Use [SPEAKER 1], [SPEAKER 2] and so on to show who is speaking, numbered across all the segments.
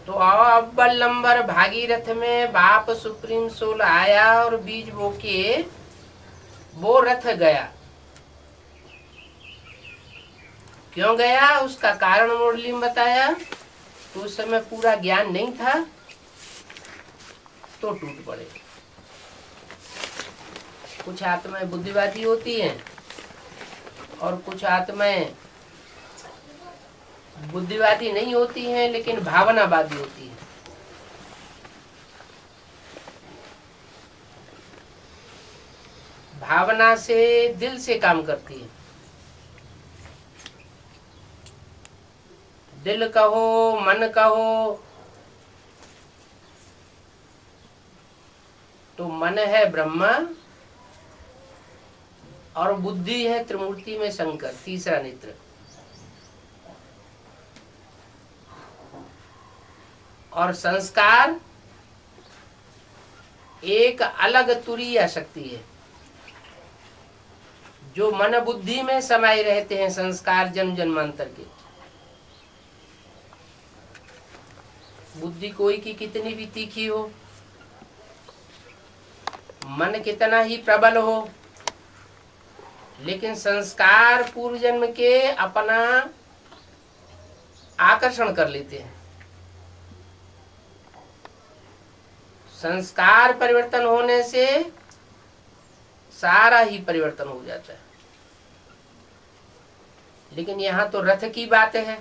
[SPEAKER 1] तो अव्वल नंबर भागीरथ में बाप सुप्रीम सोल आया और बीज बो के वो रथ गया। क्यों गया उसका कारण मुरली में बताया। तो उस समय पूरा ज्ञान नहीं था तो टूट पड़े। कुछ आत्माएं बुद्धिवादी होती हैं और कुछ आत्माएं बुद्धिवादी नहीं होती हैं लेकिन भावनावादी होती हैं। भावना से दिल से काम करती है। दिल कहो मन कहो तो मन है ब्रह्मा और बुद्धि है त्रिमूर्ति में शंकर, तीसरा नेत्र। और संस्कार एक अलग तुरीय शक्ति है जो मन बुद्धि में समाये रहते हैं। संस्कार जन्म जन्मांतर के। बुद्धि कोई की कितनी भी तीखी हो, मन कितना ही प्रबल हो, लेकिन संस्कार पूर्व जन्म के अपना आकर्षण कर लेते हैं। संस्कार परिवर्तन होने से सारा ही परिवर्तन हो जाता है। लेकिन यहाँ तो रथ की बात है।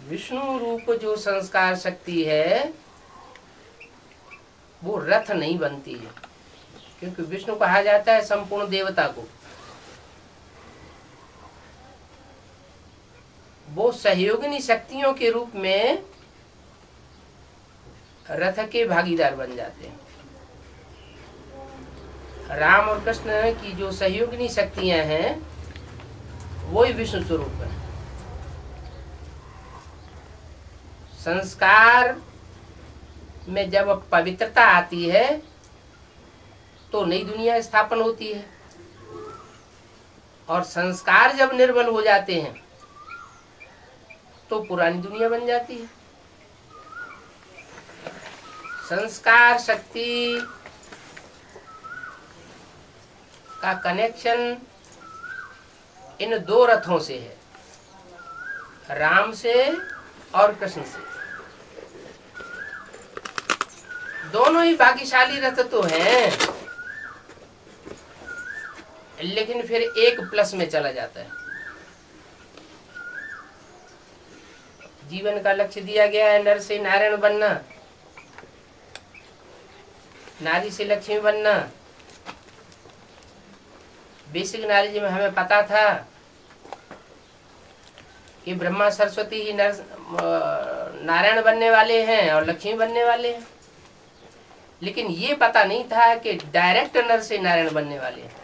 [SPEAKER 1] विष्णु रूप जो संस्कार शक्ति है वो रथ नहीं बनती है, क्योंकि विष्णु कहा जाता है संपूर्ण देवता को। वो सहयोगिनी शक्तियों के रूप में रथ के भागीदार बन जाते हैं। राम और कृष्ण की जो सहयोगिनी शक्तियां हैं वही विष्णु स्वरूप है। संस्कार में जब पवित्रता आती है तो नई दुनिया स्थापन होती है, और संस्कार जब निर्बल हो जाते हैं तो पुरानी दुनिया बन जाती है। संस्कार शक्ति का कनेक्शन इन दो रथों से है, राम से और कृष्ण से। दोनों ही भाग्यशाली रथ तो हैं, लेकिन फिर एक प्लस में चला जाता है। जीवन का लक्ष्य दिया गया है नर से नारायण बनना, नारी से लक्ष्मी बनना। बेसिक नॉलेज में हमें पता था कि ब्रह्मा सरस्वती ही नारायण बनने वाले हैं और लक्ष्मी बनने वाले हैं, लेकिन ये पता नहीं था कि डायरेक्ट नर से नारायण बनने वाले हैं।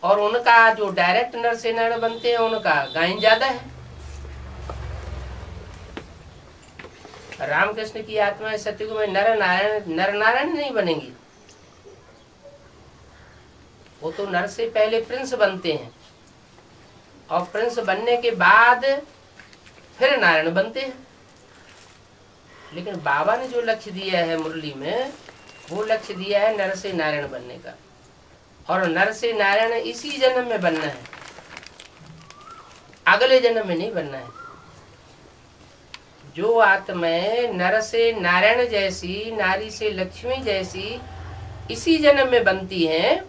[SPEAKER 1] और उनका जो डायरेक्ट नर से नारायण बनते हैं उनका गायन ज्यादा है। रामकृष्ण की आत्मा सतयुग में नर नारायण नहीं बनेंगी। वो तो नर से पहले प्रिंस बनते हैं और प्रिंस बनने के बाद फिर नारायण बनते हैं। लेकिन बाबा ने जो लक्ष्य दिया है मुरली में, वो लक्ष्य दिया है नर से नारायण बनने का, और नर से नारायण इसी जन्म में बनना है, अगले जन्म में नहीं बनना है। जो आत्माएं नर से नारायण जैसी, नारी से लक्ष्मी जैसी इसी जन्म में बनती हैं,